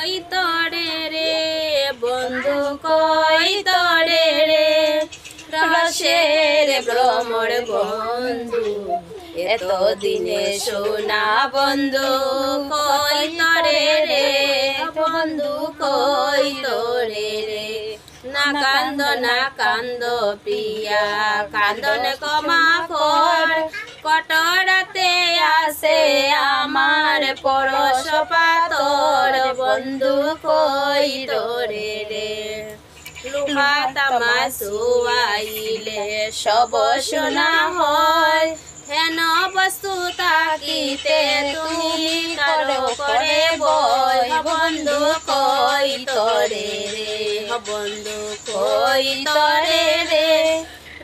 কই তরে রে বন্ধু কই তরে রে রসের ভ্রমর বন্ধু এত দিনে সোনা বন্ধু কই তরে রে বন্ধু কই তরে রে না কান্দ প্রিয়া কান্দন কমা কর কটরাতে আসে আমার পরশ পাতর বন্ধু কই তোরে রে লুহা তামা শুয়াইলে সব সোনা হয় হেন বস্তু তাকিতে তুমি কারো করে বই বন্ধু কই তোরে রে বন্ধু কই তোরে রে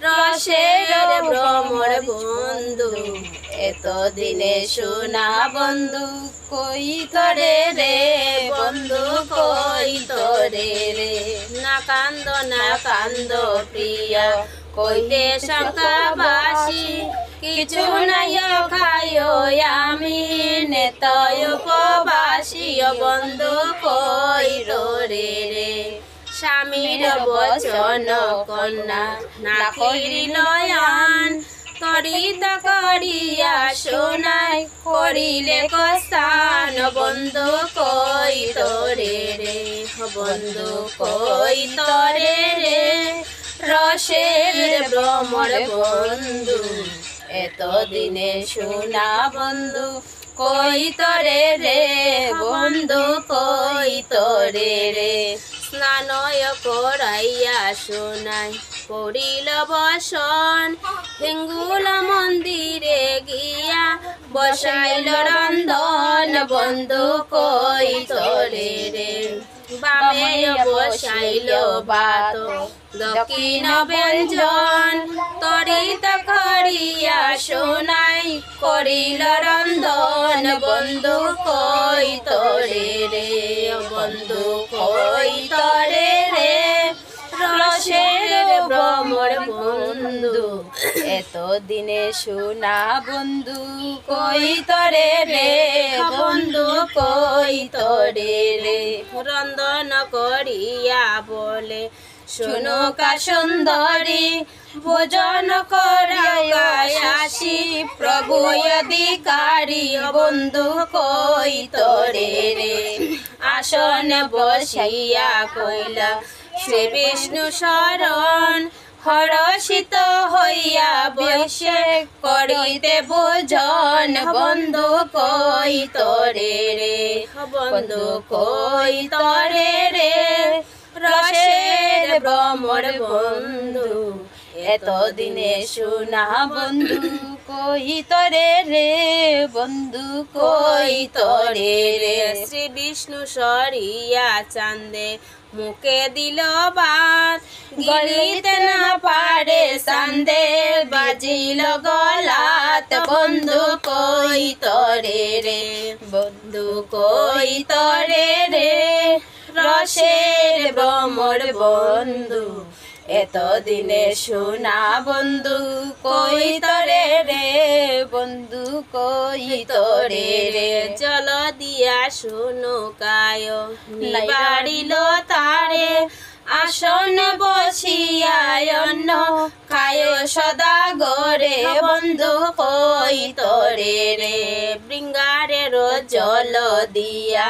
রসের ভ্রমর বন্ধু এত দিনে সোনা বন্ধু কই তোরে রে বন্ধু কই তোরে রে না কান্দ প্রিয়া কইতে শঙ্কাবাসী কিছু নাই খাইও আমি নেতয় উপবাসী বন্ধু কই রে রে স্বামীর বচন কন্যা না করিল নয়ন তরিত করিয়া সোনাই করিলে কস্তান বন্ধু কই তোরে রে বন্ধু কই তোরে রে রসের ভ্রমর বন্ধু এত দিনে সোনা বন্ধু কই তোরে রে বন্ধু কই তোরে রে স্নানয় করাইয়া সোনাই করিল বসন হিঙ্গুল মন্দিরে গিয়া বসাইল রন্ধন বন্ধু কই তোরে রে বামে বসাইল বাত দক্ষিণ ব্যঞ্জন তরিত করিয়া সোনাই করিল রন্ধন বন্ধু কই তোরে রে বন্ধু কই তোরে রে রসের ভ্রমর বন্ধু এত দিনে সোনা বন্ধু কই তোরে রে বন্ধু কই তোরে রে রন্ধন করিয়া বলে শোনো কা সুন্দরী ভোজন করাইয়াসি প্রভু অধিকারী বন্ধু কই তোরে রে আসন বসাইয়া কইলা শ্রী বিষ্ণু শরণ হরষিত হইয়া বসে করিতে ভোজন বন্ধু কই তোরে রে বন্ধু কই তোরে রে রসের ভ্রমর বন্ধু এত দিনে সোনা বন্ধু কই তোরে রে বন্ধু কই তোরে রে শ্রী বিষ্ণু সরিয়া চান্দে মুখে দিল বাত গলিতে না পারে চান্দে বাজিল গলাত বন্ধু কই তোরে রে বন্ধু কই তোরে রে রসের ভ্রমর বন্ধু এত দিনে সোনা বন্ধু কই তোরে রে বন্ধু কই তোরে রে জল দিয়া শুনো কায় বাড়িল তারে আসন বসিয়া অন্ন খায় সদা গরে বন্ধু কই তোরে রে বৃঙ্গারের জল দিয়া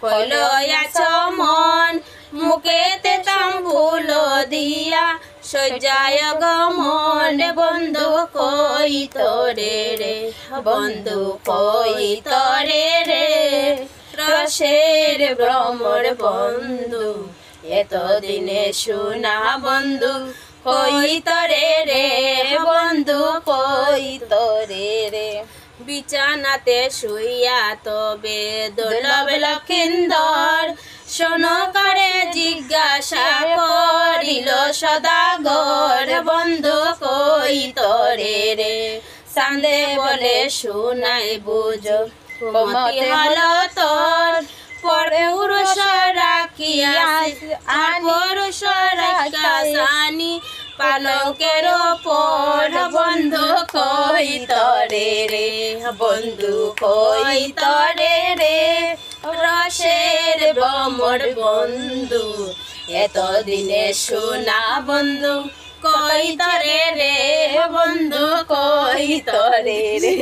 কলয়াছ মন মুখেতে তাম্বুল দিয়া সজ্জায় গমন বন্ধু কই তোরে রে বন্ধু কই তোরে রে রসের ভ্রমর বন্ধু এত দিনে সোনা বন্ধু কই তোরে রে বন্ধু কই তোরে রে বিছানাতে শুইয়া তবে দুর্লভ লক্ষিন্দর শোনো করে জিজ্ঞাসা করিল সদাগর বন্ধু কই তোরে রে চাঁদে বলে শোনাই বুঝো কমতি হল তোর পুরুষ রাখিয়া আর পুরুষ রাখিয়া জানি পালকের ওপর বন্ধু কই তোরে রে বন্ধু কই তোরে রে রসের ভ্রমর বন্ধু এতদিনে সোনা বন্ধু কই তরে রে বন্ধু কই তরে রে।